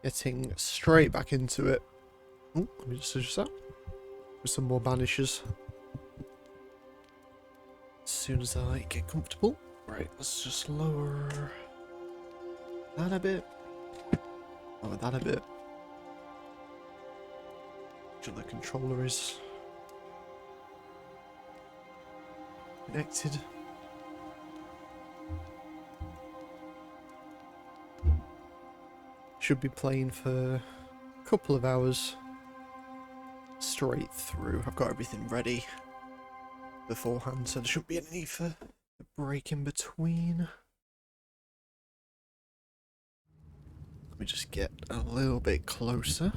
Getting straight back into it. Oh, let me just adjust that. With some more banishers. As soon as I get comfortable. Right, let's just lower that a bit. Lower that a bit. Make sure the controller is connected. Should be playing for a couple of hours straight through. I've got everything ready beforehand, so there shouldn't be any need for a break in between. Let me just get a little bit closer.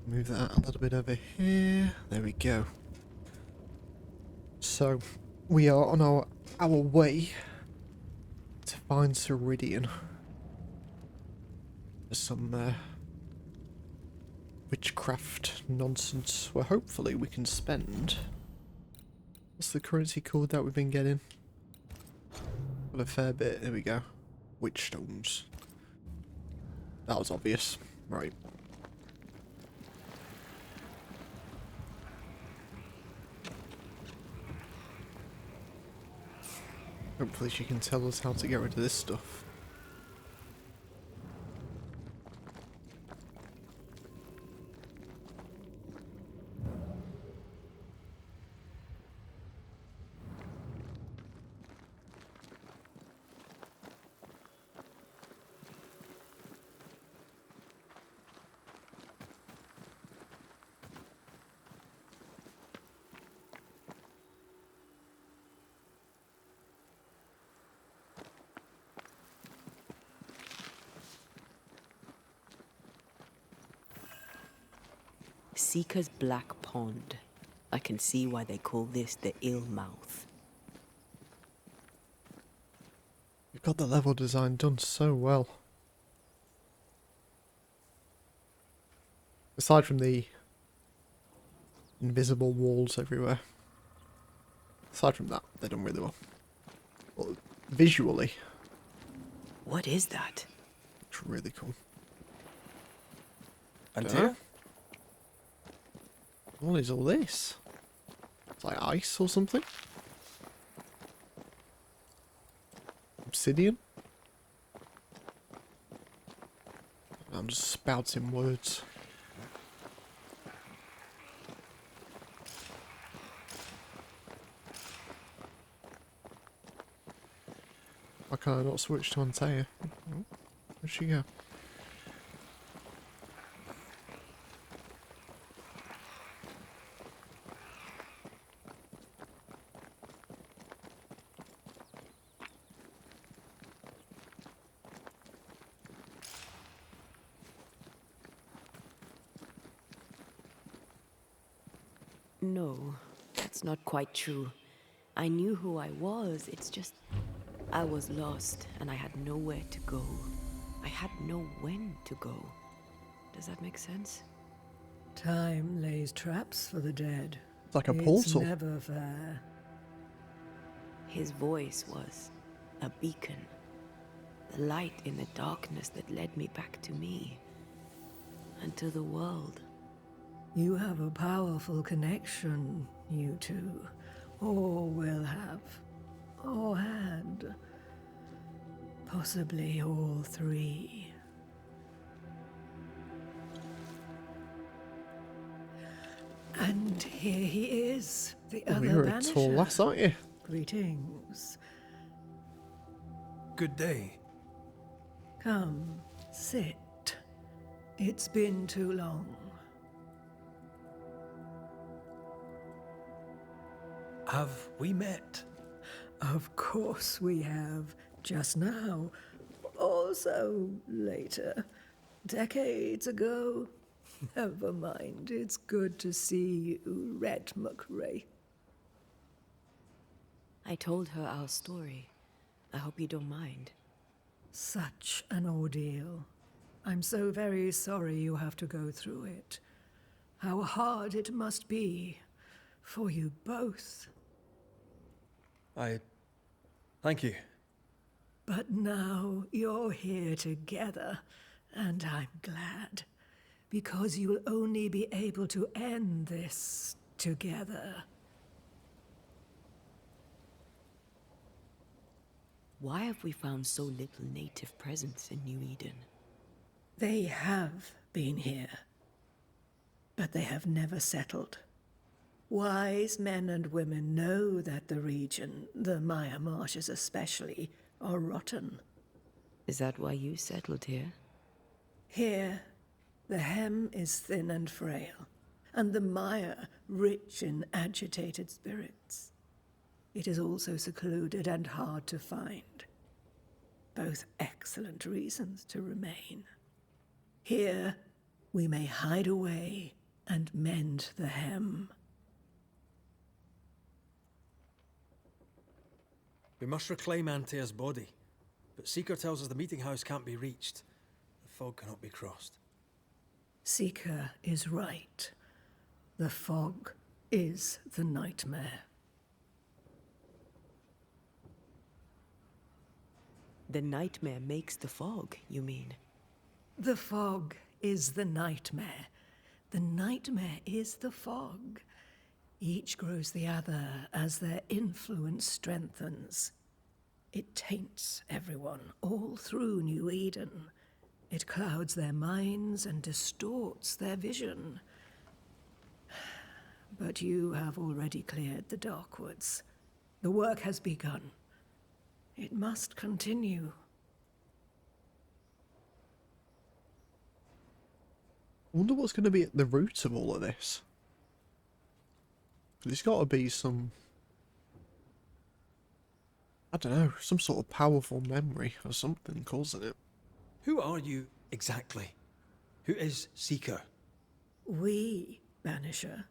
Move that a little bit over here. There we go. So, we are on our way to find Ceridian. There's some witchcraft nonsense where hopefully we can spend. What's the currency called that we've been getting? Got a fair bit. There we go. Witch stones. That was obvious. Right. Hopefully she can tell us how to get rid of this stuff. Seeker's Black Pond. I can see why they call this the ill mouth. You've got the level design done so well. Aside from the invisible walls everywhere. Aside from that, they're done really well. Well, visually, What is that? it's really cool. Antea? What is all this? It's like ice or something? Obsidian? I'm just spouting words. Why can't I not switch to Antea? Oh, where'd she go? No, that's not quite true. I knew who I was, it's just... I was lost, and I had nowhere to go. I had no when to go. Does that make sense? Time lays traps for the dead. It's like a It's portal. never fair. His voice was a beacon. The light in the darkness that led me back to me. And to the world. You have a powerful connection, you two. Or will have. Or had. Possibly all three. And here he is, the Oh, other you're a Banisher. tall lass, aren't you? Greetings. Good day. Come, sit. It's been too long. Have we met? Of course we have. Just now. Also later. Decades ago. Never mind. It's good to see you, Red McRae. I told her our story. I hope you don't mind. Such an ordeal. I'm so very sorry you have to go through it. How hard it must be for you both. Thank you. But now you're here together, And I'm glad, because you'll only be able to end this together. Why have we found so little native presence in New Eden? They have been here, but they have never settled. Wise men and women know that the region, the Maya marshes especially, are rotten. Is that why you settled here? Here, the hem is thin and frail, and the Maya rich in agitated spirits. It is also secluded and hard to find. Both excellent reasons to remain. Here, we may hide away and mend the hem. We must reclaim Antea's body, but Seeker tells us the meeting house can't be reached. The fog cannot be crossed. Seeker is right. The fog is the nightmare. The nightmare makes the fog, you mean? The fog is the nightmare. The nightmare is the fog. Each grows the other as their influence strengthens. It taints everyone, all through New Eden. It clouds their minds and distorts their vision. But you have already cleared the Darkwoods. The work has begun. It must continue. I wonder what's going to be at the root of all of this. There's got to be some, I don't know, some sort of powerful memory or something causing it. Who are you exactly? Who is Seeker? We, Banisher,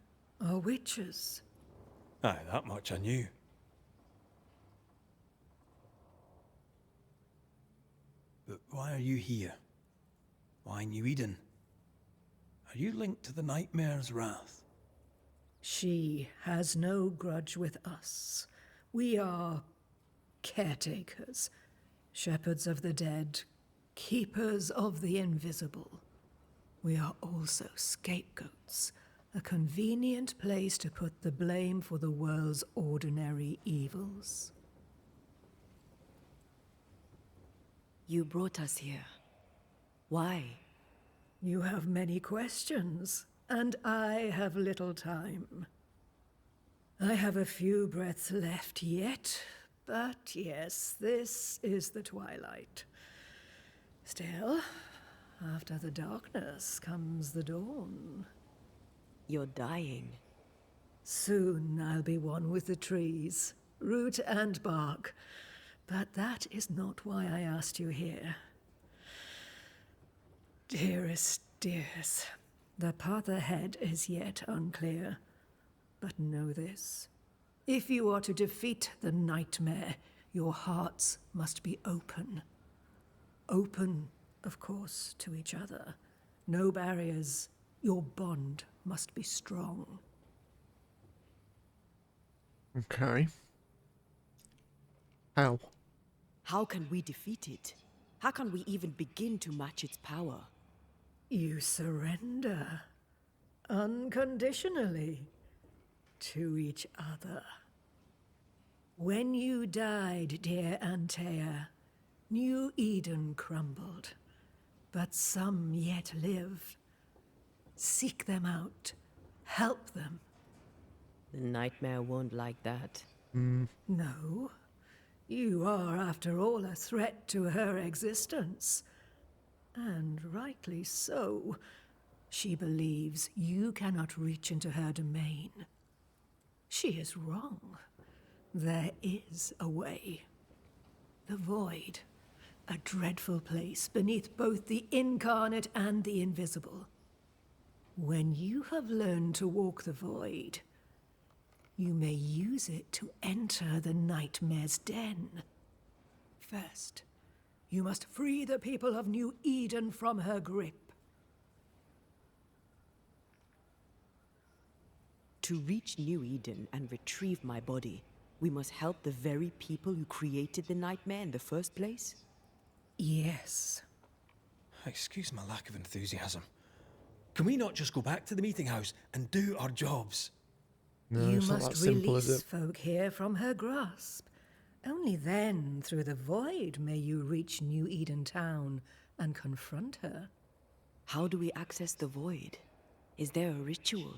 are witches. Aye, that much I knew. But why are you here? Why New Eden? Are you linked to the Nightmare's wrath? She has no grudge with us. We are caretakers, shepherds of the dead, keepers of the invisible. We are also scapegoats, a convenient place to put the blame for the world's ordinary evils. You brought us here. Why? You have many questions, and I have little time. I have a few breaths left yet, but yes, this is the twilight. Still, after the darkness comes the dawn. You're dying. Soon I'll be one with the trees, root and bark. But that is not why I asked you here. Dearest, dears, the path ahead is yet unclear. But know this. If you are to defeat the nightmare, your hearts must be open. Open, of course, to each other. No barriers. Your bond must be strong. Okay. How? How can we defeat it? How can we even begin to match its power? You surrender unconditionally to each other. When you died, dear Antea, New Eden crumbled, but some yet live. Seek them out. Help them. The nightmare won't like that. No. You are, after all, a threat to her existence. And rightly so. She believes you cannot reach into her domain. She is wrong. There is a way. The void. A dreadful place beneath both the incarnate and the invisible. When you have learned to walk the void, you may use it to enter the nightmare's den. First, you must free the people of New Eden from her grip. To reach New Eden and retrieve my body, we must help the very people who created the nightmare in the first place? Yes. Excuse my lack of enthusiasm. Can we not just go back to the meeting house and do our jobs? No, You it's not must that simple, is release it? folk here from her grasp. Only then, through the void, may you reach New Eden Town and confront her. How do we access the void? Is there a ritual?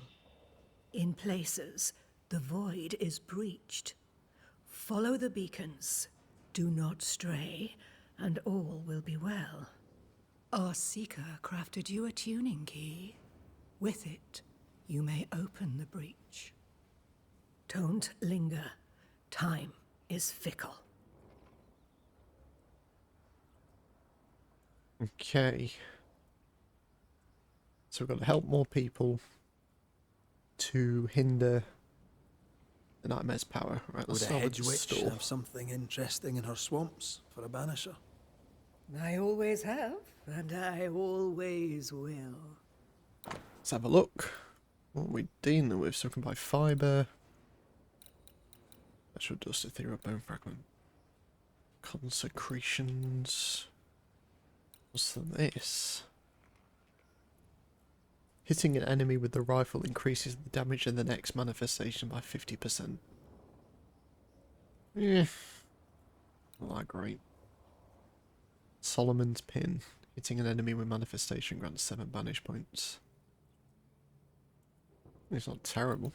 In places, the void is breached. Follow the beacons. Do not stray, and all will be well. Our seeker crafted you a tuning key. With it, you may open the breach. Don't linger. Time is fickle. Okay. So we've got to help more people to hinder the nightmare's power. Right, let's Would a start with hedge the witch store. have something interesting in her swamps for a banisher? I always have, and I always will. Let's have a look. What are we dealing with? So we can buy fibre. Special dust, ethereal bone fragment. Consecrations. What's this? Hitting an enemy with the rifle increases the damage in the next manifestation by 50%. Yeah. Not that great. Solomon's Pin. Hitting an enemy with manifestation grants 7 banish points. It's not terrible.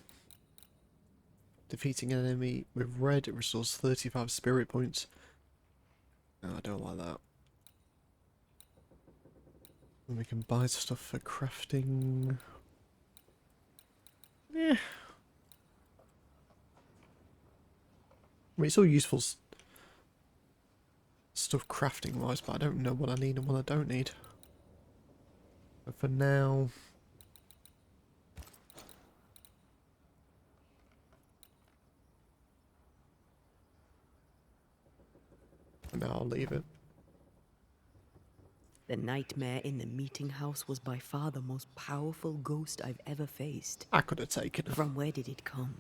Defeating an enemy with red, it restores 35 spirit points. No, I don't like that. And we can buy stuff for crafting. Yeah. I mean, it's all useful stuff crafting wise, but I don't know what I need and what I don't need. But for now... I'll leave it. The nightmare in the meeting house was by far the most powerful ghost I've ever faced. I could have taken it. From where did it come?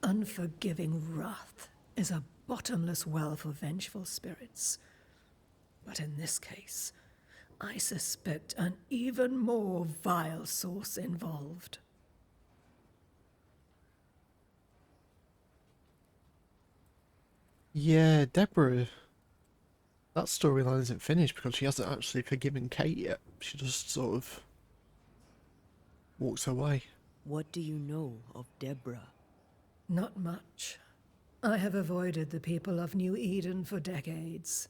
Unforgiving wrath is a bottomless well for vengeful spirits. But in this case, I suspect an even more vile source involved. Yeah, Deborah... That storyline isn't finished because she hasn't actually forgiven Kate yet. She just sort of walks away. What do you know of Deborah? Not much. I have avoided the people of New Eden for decades.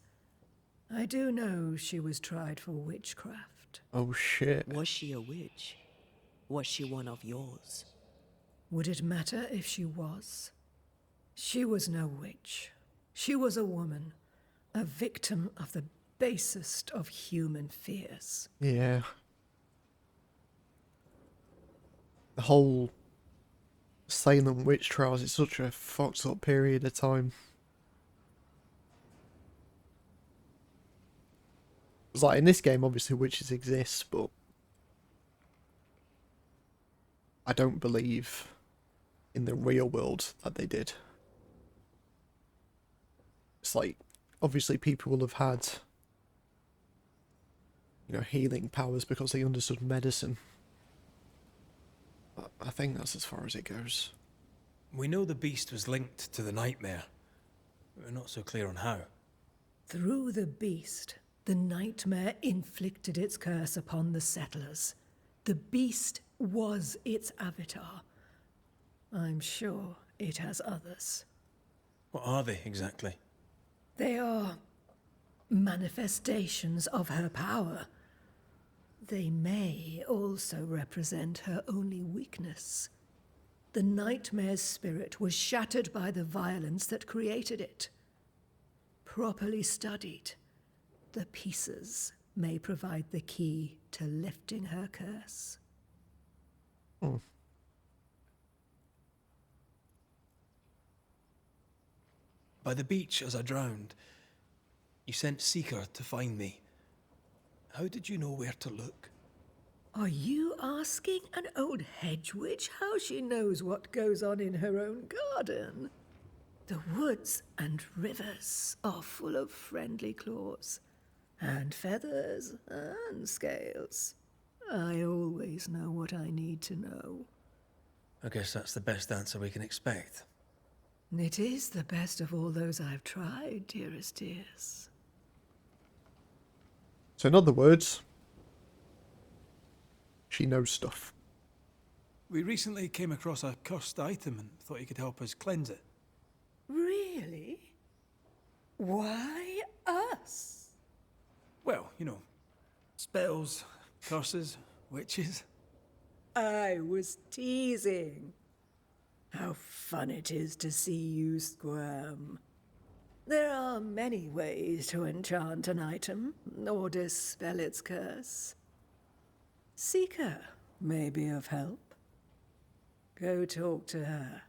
I do know she was tried for witchcraft. Oh shit. Was she a witch? Was she one of yours? Would it matter if she was? She was no witch. She was a woman. A victim of the basest of human fears. Yeah. The whole Salem witch trials is such a fucked up period of time. It's like in this game, obviously witches exist, but I don't believe in the real world that they did. It's like, obviously people will have had, you know, healing powers because they understood medicine. But I think that's as far as it goes. We know the beast was linked to the nightmare. We're not so clear on how. Through the beast, the nightmare inflicted its curse upon the settlers. The beast was its avatar. I'm sure it has others. What are they exactly? They are manifestations of her power. They may also represent her only weakness. The nightmare's spirit was shattered by the violence that created it. Properly studied, the pieces may provide the key to lifting her curse. Hmm. By the beach as I drowned, you sent Seeker to find me. How did you know where to look? Are you asking an old hedge witch how she knows what goes on in her own garden? The woods and rivers are full of friendly claws. And feathers and scales. I always know what I need to know. I guess that's the best answer we can expect. It is the best of all those I've tried, dearest dears. So in other words, she knows stuff. We recently came across a cursed item and thought you could help us cleanse it. Really? Why us? Well, you know, spells, curses, witches. I was teasing. How fun it is to see you squirm. There are many ways to enchant an item or dispel its curse. Seeker may be of help. Go talk to her.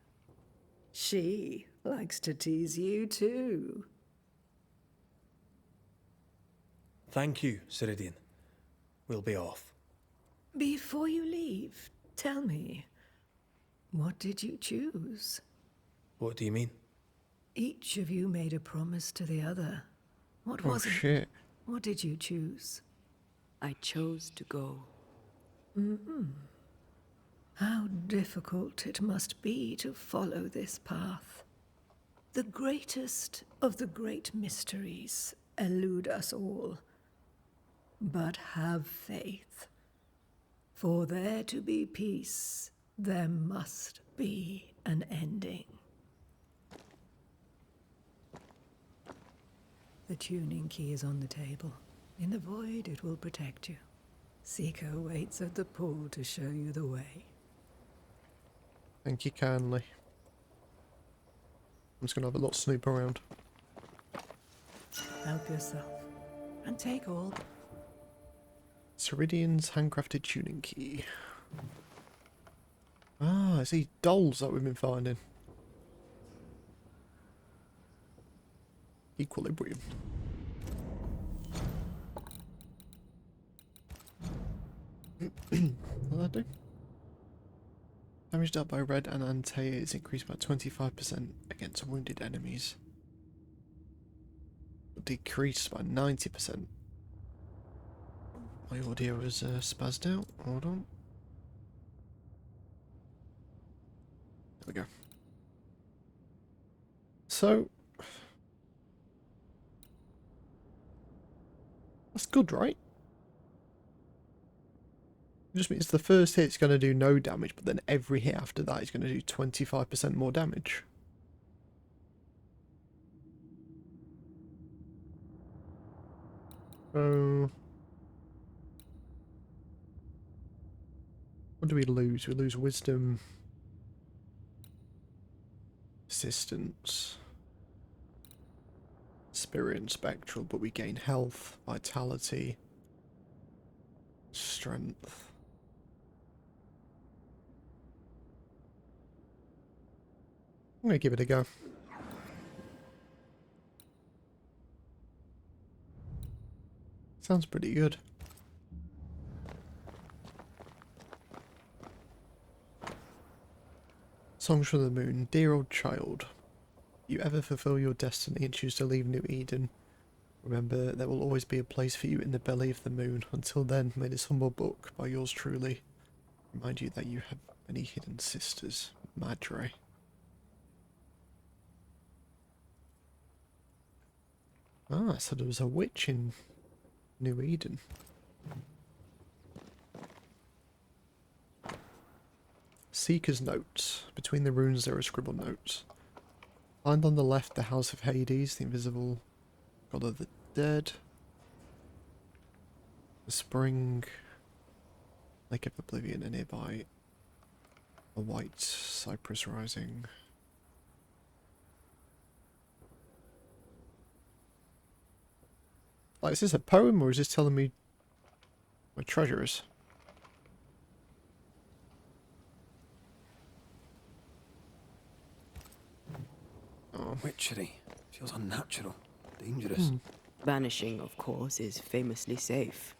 She likes to tease you too. Thank you, Ceridian. We'll be off. Before you leave, tell me, what did you choose? What do you mean? Each of you made a promise to the other. What Oh was it? shit. What did you choose? I chose to go. How difficult it must be to follow this path. The greatest of the great mysteries elude us all. But have faith. For there to be peace, there must be an ending. The tuning key is on the table. In the void, it will protect you. Seeker waits at the pool to show you the way. Thank you kindly. I'm just gonna have a little snoop around. Help yourself. And take all. Ceridian's handcrafted tuning key. Ah, it's these dolls that we've been finding. Equilibrium. What'll that do? Damage dealt by Red and Antea is increased by 25% against wounded enemies. Decreased by 90%. My audio is spazzed out. Hold on. There we go. So that's good, right? It just means the first hit's going to do no damage, but then every hit after that is going to do 25% more damage. So what do we lose? We lose wisdom, persistence, spirit and spectral, but we gain health, vitality, strength. I'm gonna give it a go. Sounds pretty good. Songs from the Moon. Dear old child, you ever fulfill your destiny and choose to leave New Eden, remember there will always be a place for you in the belly of the moon. Until then, may this humble book by yours truly remind you that you have many hidden sisters. Madre. Ah, so there was a witch in New Eden. Seeker's notes. Between the runes there are scribbled notes. Find on the left the House of Hades, the invisible god of the dead. The spring, Lake of Oblivion, and nearby a white cypress rising. Like, is this a poem or is this telling me my treasure is? Oh. Witchery. Feels unnatural. Dangerous. Banishing, of course, is famously safe.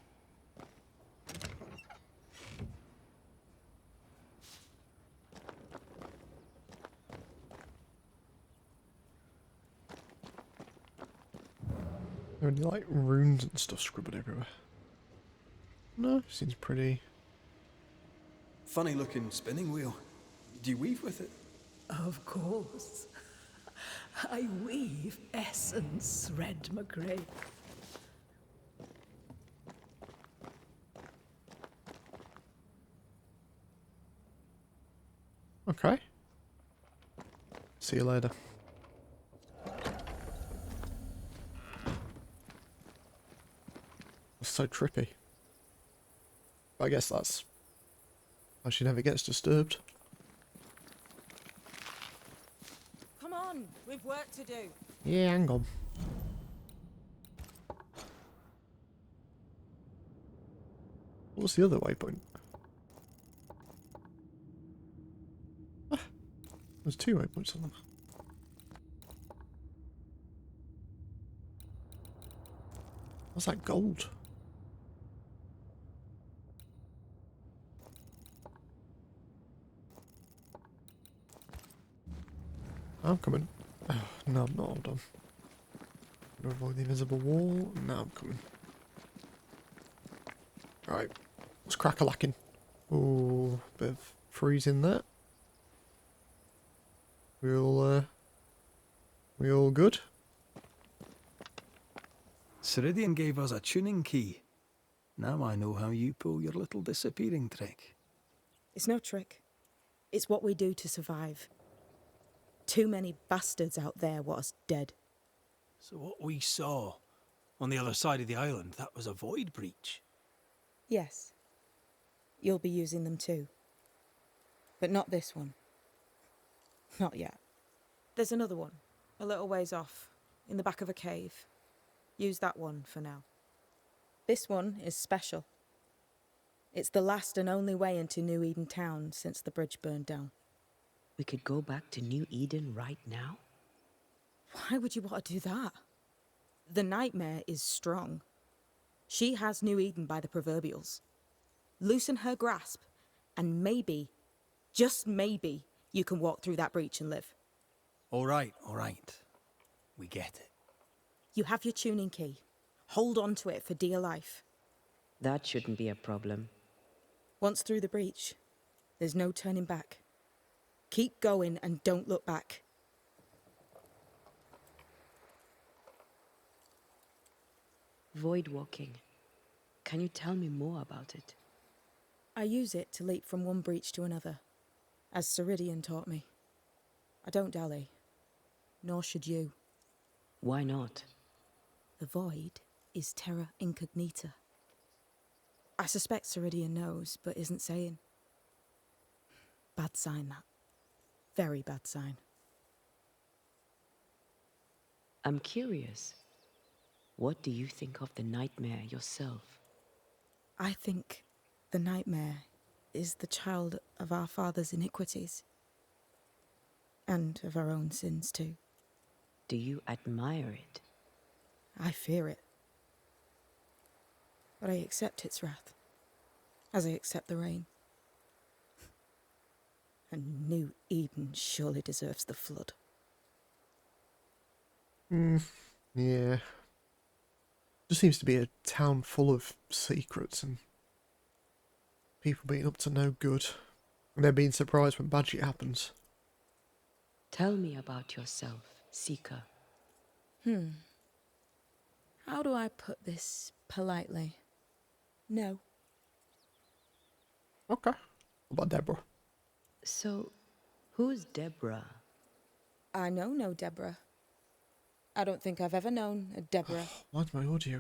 There any like runes and stuff scribbled everywhere? No, seems pretty. Funny looking spinning wheel. Do you weave with it? Of course. I weave essence, Red McRae. Okay. See you later. That's so trippy. I guess that's how she never gets disturbed. Come on, we've work to do. Yeah, hang on. What's the other waypoint? Ah, there's 2 waypoints on them. What's that gold? I'm coming. Oh, no, I'm not. Hold on. Gonna avoid the invisible wall. Now I'm coming. Right. Let's crack a lacking. Oh, bit of freezing there. We all good? Ceridian gave us a tuning key. Now I know how you pull your little disappearing trick. It's no trick. It's what we do to survive. Too many bastards out there want us dead. So what we saw on the other side of the island, that was a void breach? Yes. You'll be using them too. But not this one. Not yet. There's another one, a little ways off, in the back of a cave. Use that one for now. This one is special. It's the last and only way into New Eden town since the bridge burned down. We could go back to New Eden right now? Why would you want to do that? The nightmare is strong. She has New Eden by the proverbials. Loosen her grasp, and maybe, just maybe, you can walk through that breach and live. All right. We get it. You have your tuning key. Hold on to it for dear life. That shouldn't be a problem. Once through the breach, there's no turning back. Keep going and don't look back. Void walking. Can you tell me more about it? I use it to leap from one breach to another, as Ceridian taught me. I don't dally, nor should you. Why not? The void is terra incognita. I suspect Ceridian knows, but isn't saying. Bad sign, that. Very bad sign. I'm curious. What do you think of the nightmare yourself? I think the nightmare is the child of our father's iniquities. And of our own sins, too. Do you admire it? I fear it. But I accept its wrath, as I accept the rain. And New Eden surely deserves the flood. Yeah. Just seems to be a town full of secrets and people being up to no good. And they're being surprised when bad shit happens. Tell me about yourself, Seeker. How do I put this politely? No. Okay. What about Deborah? So, who's Deborah? I know no Deborah. I don't think I've ever known a Deborah. Why's my audio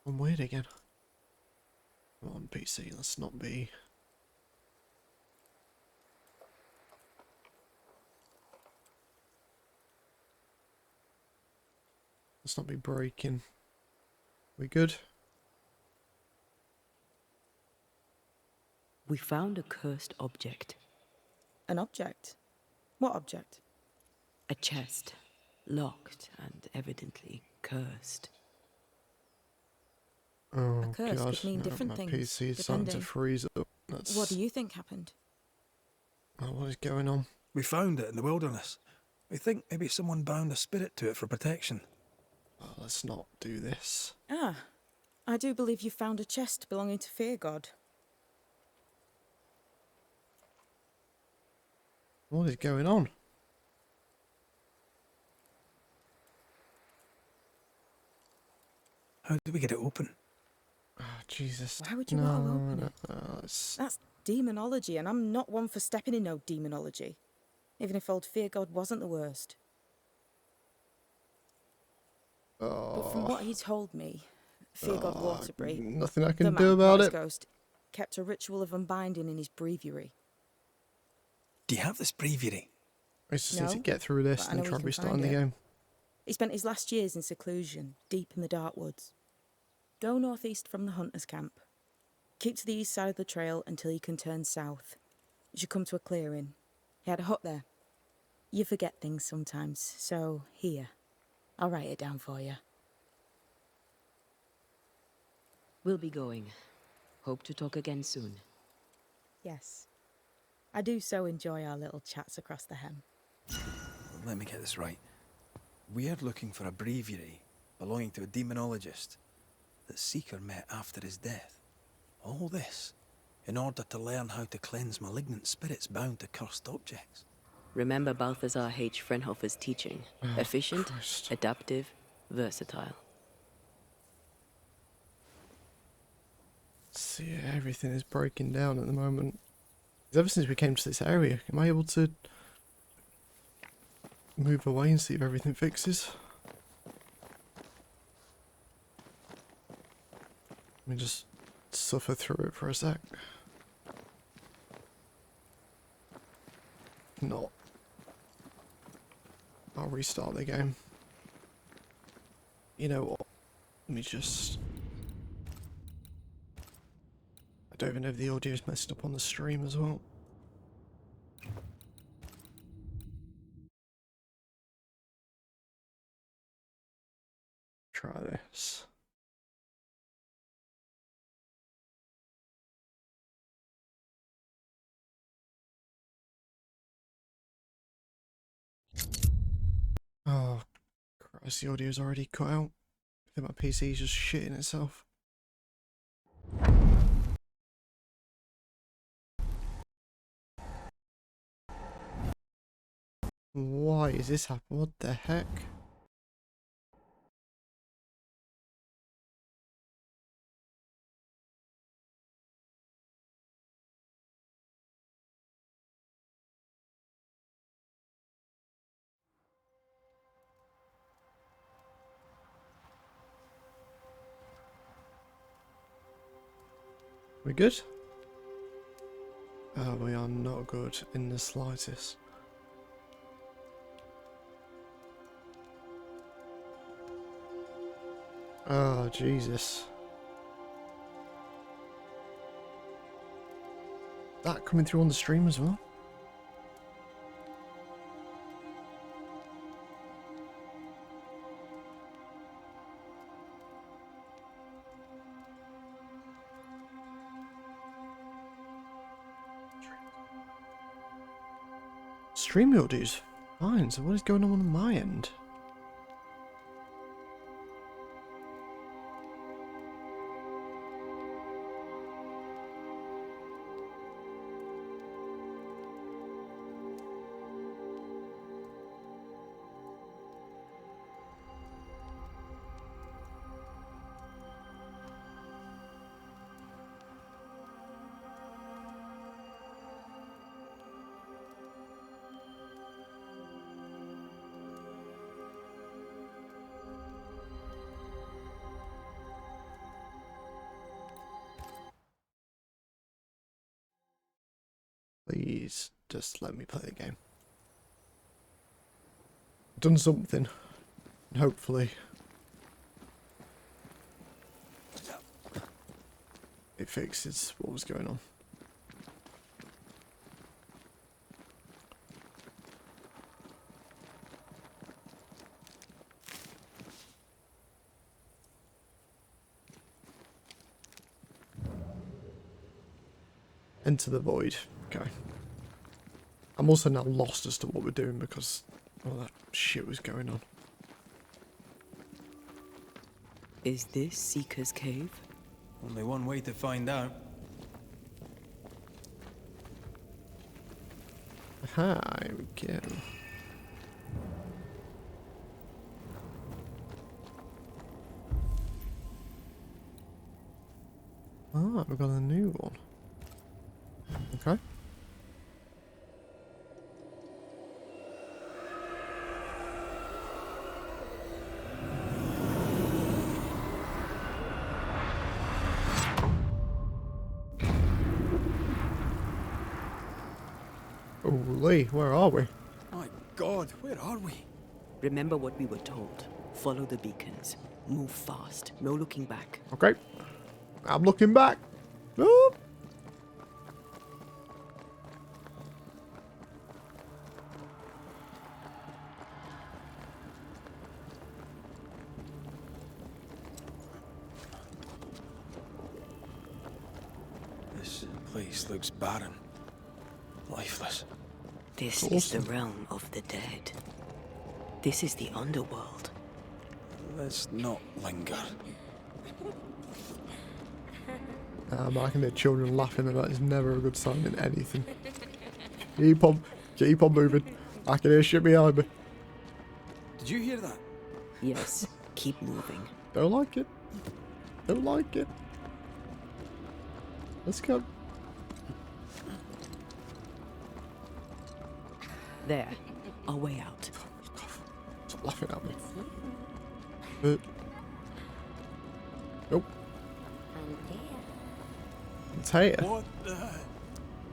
gone weird again? Come on, PC, let's not be... Let's not be breaking. We good? We found a cursed object. An object? What object? A chest. Locked and evidently cursed. Oh, A curse God. could mean different my things, PC is starting to depending. freeze up. That's... What do you think happened? Oh, what is going on? We found it in the wilderness. We think maybe someone bound a spirit to it for protection. Oh, let's not do this. Ah, I do believe you found a chest belonging to Fear God. What is going on? How do we get it open? Oh, Jesus. Why would you no, want to open no, it? no, it's... That's demonology, and I'm not one for stepping in no demonology. Even if old Fear God wasn't the worst. But from Oh, what he told me, Fear God Waterbury, nothing I the can man, do not about his it. ghost, kept a ritual of unbinding in his breviary. Do you have this breviary? I just need to No, get through this but I and know then we try can restarting find the it. game. He spent his last years in seclusion, deep in the dark woods. Go northeast from the hunter's camp. Keep to the east side of the trail until you can turn south. You should come to a clearing. He had a hut there. You forget things sometimes, so here. I'll write it down for you. We'll be going. Hope to talk again soon. Yes. I do so enjoy our little chats across the hem. Let me get this right. We're looking for a breviary belonging to a demonologist that Seeker met after his death. All this in order to learn how to cleanse malignant spirits bound to cursed objects. Remember Balthazar H. Frenhofer's teaching. Efficient, Christ. adaptive, versatile. See, everything is breaking down at the moment. 'Cause ever since we came to this area, am I able to move away and see if everything fixes? Let me just suffer through it for a sec. Not. I'll restart the game. You know what? Let me just... I don't even know if the audio's messed up on the stream as well. Try this. Oh, Christ, the audio's already cut out. I think my PC's just shitting itself. Why is this happening? What the heck? We good? Oh, we are not good in the slightest. Oh, Jesus. That coming through on the stream as well? Stream audio's fine, so what is going on my end? Please, just let me play the game. I've done something. Hopefully. It fixes what was going on. Enter the void. Okay. I'm also now lost as to what we're doing because all that shit was going on. Is this Seeker's Cave? Only one way to find out. Aha, here we go. Ah, we've got a new one. Okay. Holy, where are we? My God, where are we? Remember what we were told. Follow the beacons. Move fast. No looking back. Okay. I'm looking back. Whoop. This place looks barren. Lifeless. This Awesome. is the realm of the dead. This is the underworld. Let's not linger. I can hear children laughing, and that is never a good sign in anything. Keep on moving. I can hear shit behind me. Did you hear that? Yes, keep moving. Don't like it. Don't like it. Let's go. There, our way out. Stop laughing at me. Nope. It's here.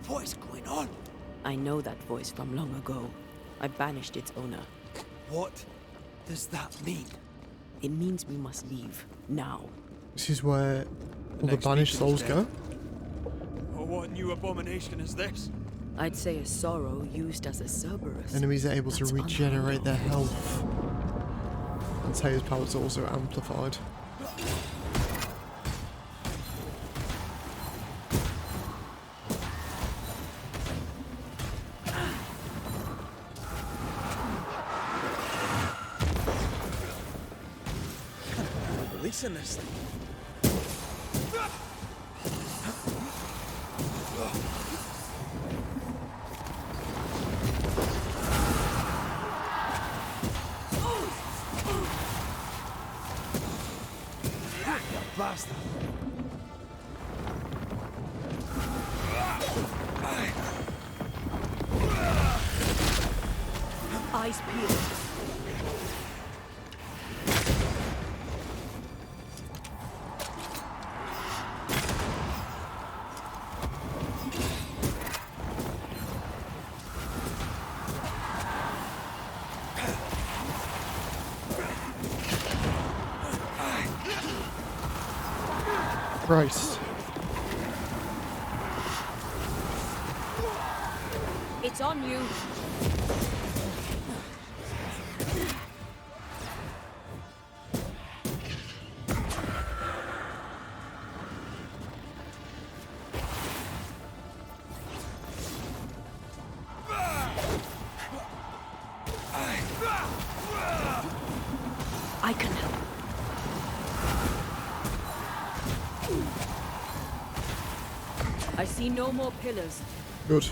What is going on? I know that voice from long ago. I banished its owner. What does that mean? It means we must leave. Now. This is where all the next banished beacon is souls dead. go. Oh, what new abomination is this? I'd say a sorrow used as a Cerberus. Enemies are able to That's regenerate unheard their of. health. And Taya's power is also amplified. Releasing this thing. Bastard. Eyes peeled. Christ. It's on you. I can help. I see no more pillars. Good.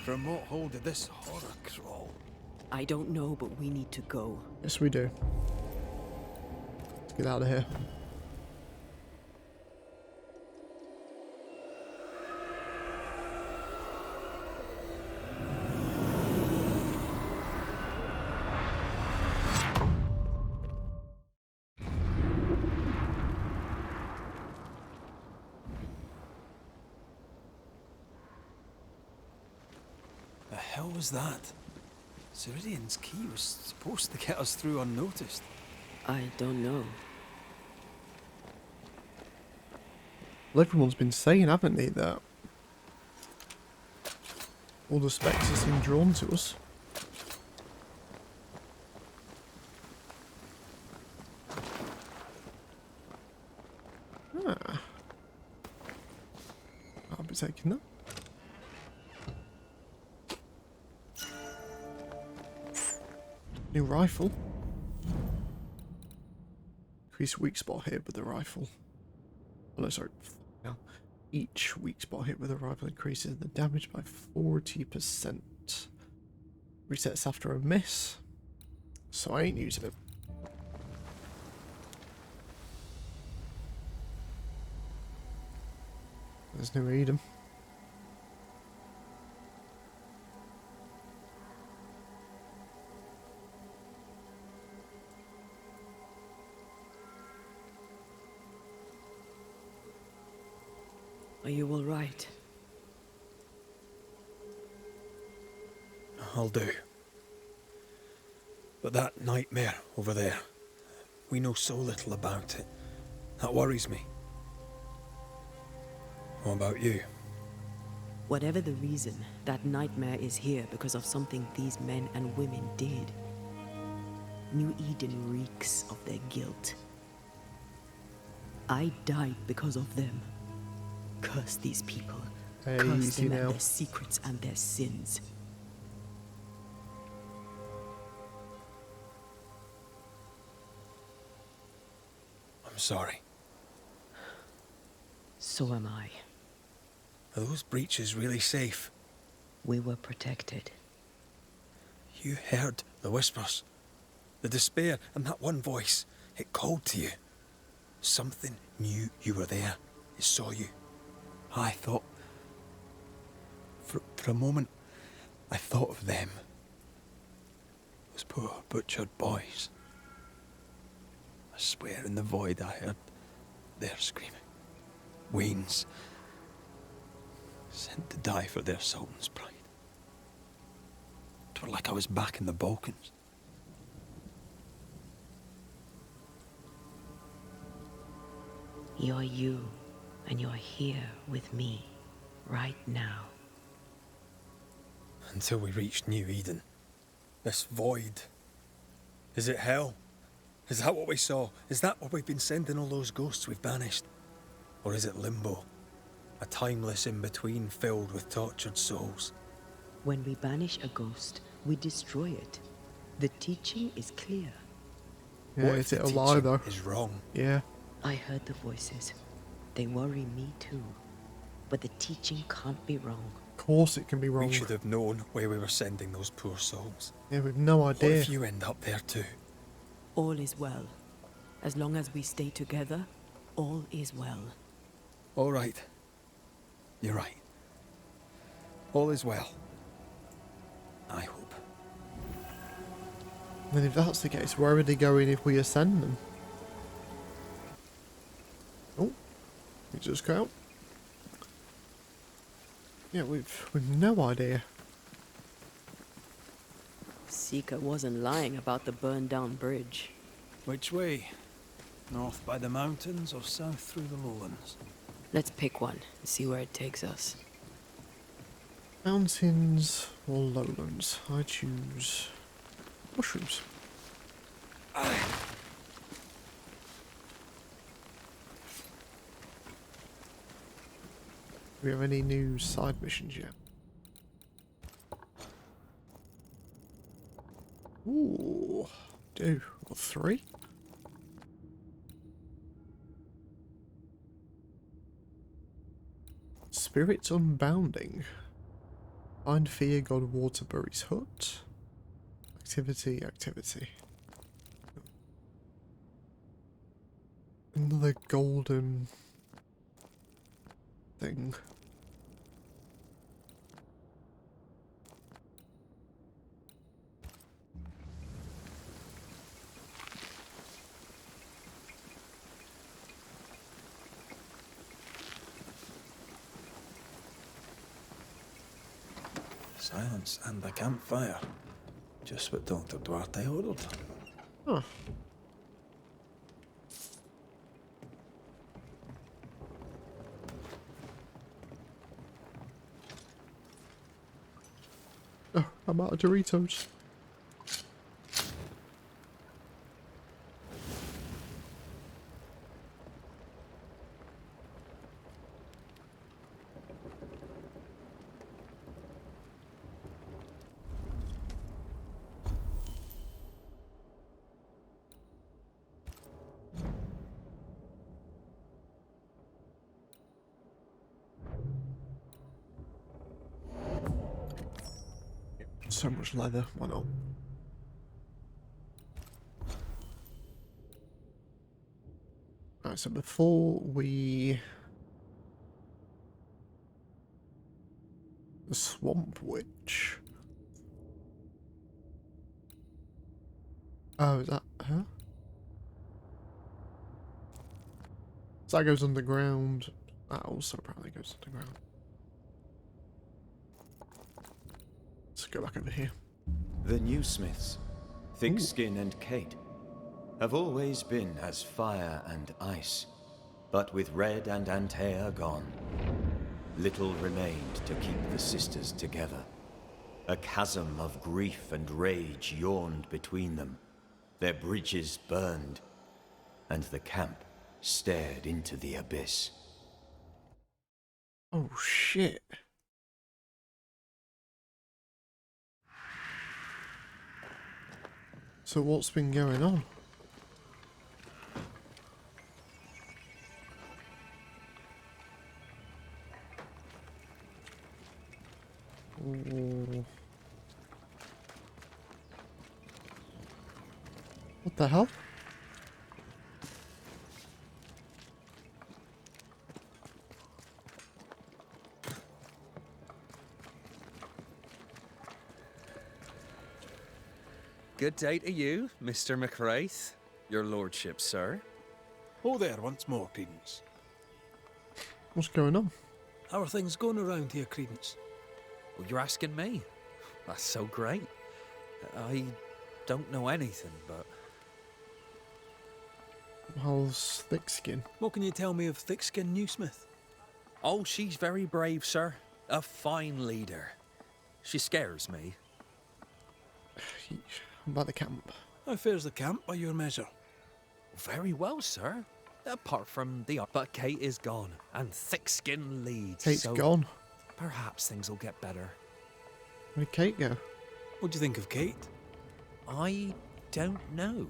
From what hole did this horror crawl? I don't know, but we need to go. Yes, we do. Let's get out of here. The hell was that? Ceridian's key was supposed to get us through unnoticed. I don't know. Well, everyone's been saying, haven't they, that all the spectres seem drawn to us. Ah. I'll be taking that. New rifle. Increase weak spot hit with the rifle. Oh no, sorry. No. Each weak spot hit with a rifle increases the damage by 40%. Resets after a miss. So I ain't using it. There's no Eden. Are you all right? I'll do. But that nightmare over there, we know so little about it. That worries me. What about you? Whatever the reason, that nightmare is here because of something these men and women did. New Eden reeks of their guilt. I died because of them. Curse these people. Hey, Curse easy them and now. their secrets and their sins. I'm sorry. So am I. Are those breaches really safe? We were protected. You heard the whispers, the despair, and that one voice. It called to you. Something knew you were there. It saw you. I thought... For a moment, I thought of them. Those poor butchered boys. I swear in the void I heard their screaming. Wains. Sent to die for their sultan's pride. It were like I was back in the Balkans. You're you, and you're here with me, right now. Until we reached New Eden. This void. Is it hell? Is that what we saw? Is that where we've been sending all those ghosts we've banished? Or is it limbo? A timeless in-between filled with tortured souls? When we banish a ghost, we destroy it. The teaching is clear. Yeah, What is if it the a lie teaching though? is wrong? Yeah. I heard the voices. They worry me too. But the teaching can't be wrong. Of course it can be wrong. We should have known where we were sending those poor souls. Yeah, we've no What idea. if you end up there too? All is well. As long as we stay together, all is well. All right. You're right. All is well. I hope. And if that's the case, where are they going if we ascend them? Oh, we just got out. Yeah, we've no idea. Seeker wasn't lying about the burned down bridge. Which way? North by the mountains or south through the lowlands? Let's pick one and see where it takes us. Mountains or lowlands? I choose mushrooms. Do we have any new side missions yet? Ooh, do. Or 3? Spirits Unbounding. Find Fear God Waterbury's hut. Activity. Another golden thing. Silence and the campfire. Just what Dr. Duarte ordered. Huh. I'm out of Doritos. So much leather, why not? Alright, so before we... The Swamp Witch. Oh, is that her? So that goes underground. That also probably goes underground. Let's go back over here. The new smiths, Thickskin and Kate, have always been as fire and ice, but with Red and Antea gone, little remained to keep the sisters together. A chasm of grief and rage yawned between them, their bridges burned, and the camp stared into the abyss. Oh shit. So what's been going on? Oh. What the hell? Good day to you, Mr. McWraith. Your lordship, sir. Oh, there once more, Credence. What's going on? How are things going around here, Credence? Well, you're asking me. That's so great. I don't know anything, but... How's Thickskin? What can you tell me of Thickskin Newsmith? Oh, she's very brave, sir. A fine leader. She scares me. About the camp. How fares the camp by your measure? Very well, sir. Apart from the... But Kate is gone, and Thickskin leads. Kate's so gone. Perhaps things will get better. Where'd Kate go? What do you think of Kate? I don't know.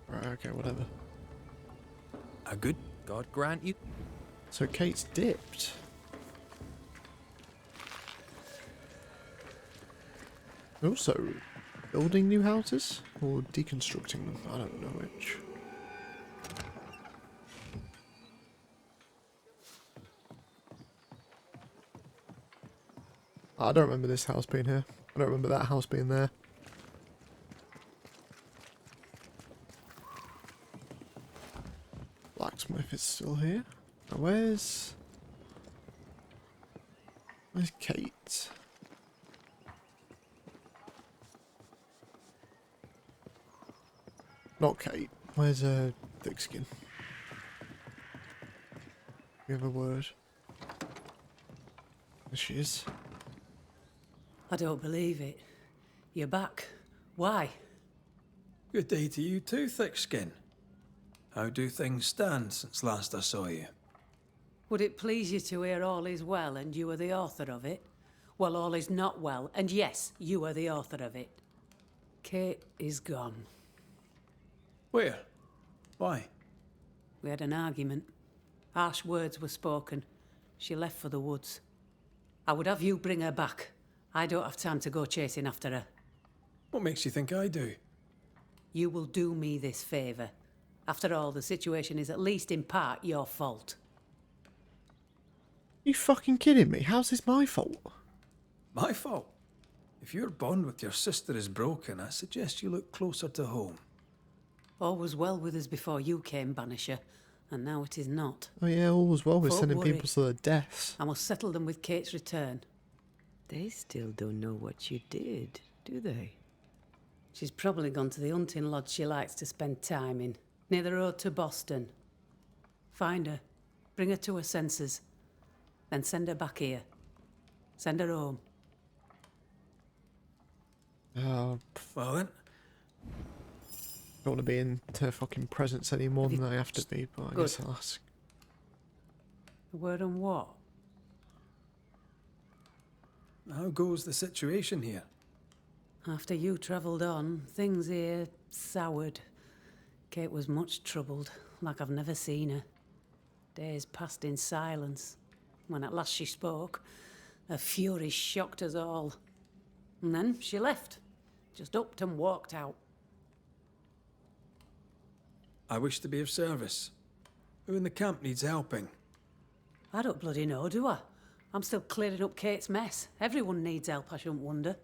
Right, okay, whatever. A good... God grant you... So Kate's dipped. Also, building new houses or deconstructing them? I don't know which. I don't remember this house being here. I don't remember that house being there. Blacksmith is still here. Now where's Kate? Not Kate. Where's Thickskin? You have a word. There she is. I don't believe it. You're back. Why? Good day to you too, Thickskin. How do things stand since last I saw you? Would it please you to hear all is well and you are the author of it? Well, all is not well, and yes, you are the author of it. Kate is gone. Where? Why? We had an argument. Harsh words were spoken. She left for the woods. I would have you bring her back. I don't have time to go chasing after her. What makes you think I do? You will do me this favour. After all, the situation is at least in part your fault. You fucking kidding me? How's this my fault? My fault? If your bond with your sister is broken, I suggest you look closer to home. All was well with us before you came, Banisher, and now it is not. Oh yeah, all was well with Don't sending worry. people to their deaths. I must settle them with Kate's return. They still don't know what you did, do they? She's probably gone to the hunting lodge she likes to spend time in, near the road to Boston. Find her, bring her to her senses, then send her back here. Send her home. Oh, Well then, don't want to be in her fucking presence any more Have you- than I have to be, but I Good. guess I'll ask. A word on what? how goes the situation here? After you travelled on, things here soured. Kate was much troubled, like I've never seen her. Days passed in silence. When at last she spoke, her fury shocked us all. And then she left. Just upped and walked out. I wish to be of service. Who in the camp needs helping? I don't bloody know, do I? I'm still clearing up Kate's mess. Everyone needs help, I shouldn't wonder.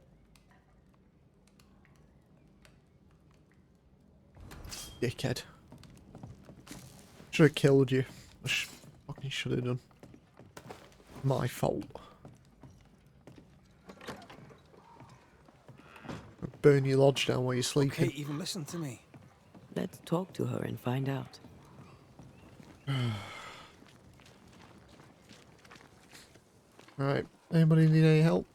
Dickhead. Should have killed you. I fucking should have done. My fault. Burn your lodge down while you're sleeping. Kate even listen to me. Let's talk to her and find out. Right. Anybody need any help?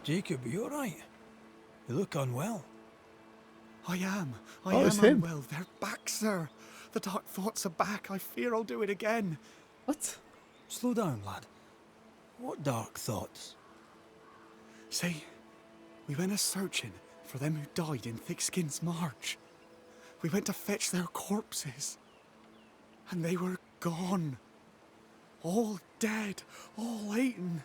Jacob, you alright? You look unwell. I am Oh, it's him. unwell. They're back, sir. The dark thoughts are back. I fear I'll do it again. What? Slow down, lad. What dark thoughts? See, we went a-searching for them who died in Thickskin's march. We went to fetch their corpses. And they were gone. All dead, all eaten.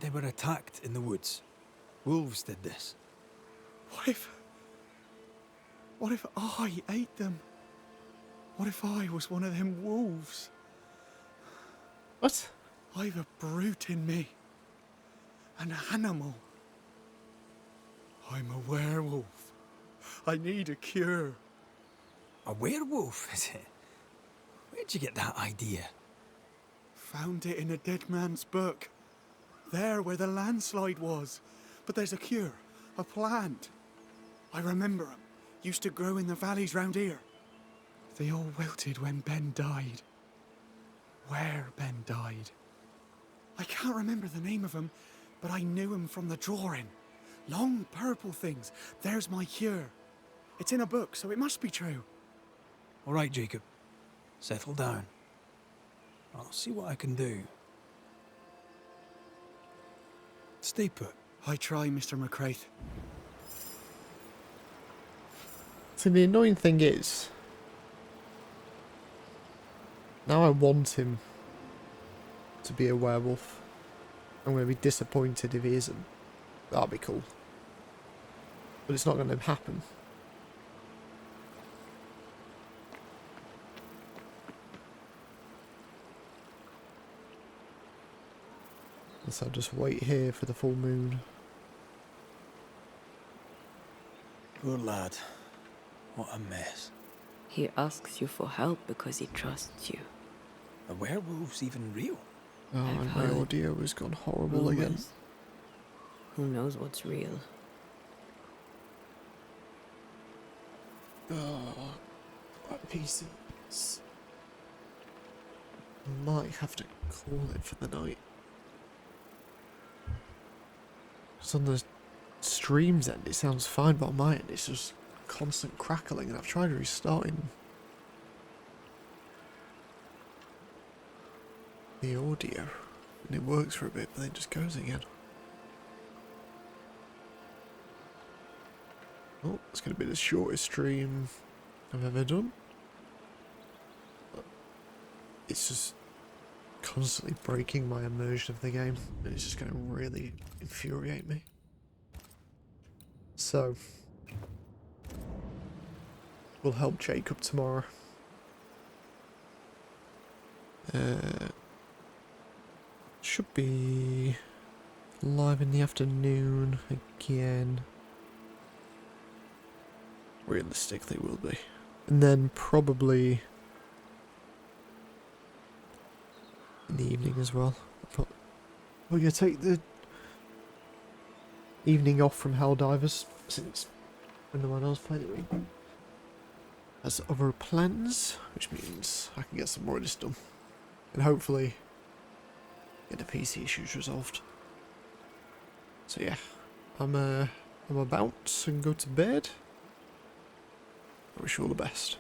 They were attacked in the woods. Wolves did this. What if I ate them? What if I was one of them wolves? What? I've a brute in me. An animal. I'm a werewolf. I need a cure. A werewolf, is it? Where'd you get that idea? Found it in a dead man's book. There where the landslide was. But there's a cure. A plant. I remember 'em. Used to grow in the valleys round here. They all wilted when Ben died. Where Ben died. I can't remember the name of 'em, but I knew 'em from the drawing. Long purple things. There's my cure. It's in a book, so it must be true. All right, Jacob. Settle down. I'll see what I can do. Stay put. I try, Mr. McCraith. See, the annoying thing is, now I want him to be a werewolf. I'm going to be disappointed if he isn't. That'll be cool. But it's not going to happen. So I'll just wait here for the full moon. Poor lad. What a mess. He asks you for help because he trusts you. Are werewolves even real? Oh, I've and my heard audio has gone horrible again. rumors. Who knows what's real? Oh, that pieces. I might have to call it for the night. Just on the stream's end, it sounds fine, but on my end, it's just constant crackling, and I've tried restarting the audio, and it works for a bit, but then it just goes again. Oh, it's going to be the shortest stream I've ever done. But it's just constantly breaking my immersion of the game, and it's just going to really infuriate me. So, we'll help Jacob tomorrow. Should be live in the afternoon again. Realistically will be. And then probably in the evening as well. We're going to take the evening off from Helldivers since no one else played it. Has other plans, which means I can get some more of this done. And hopefully get the PC issues resolved. So yeah, I'm about to go to bed. I wish you all the best.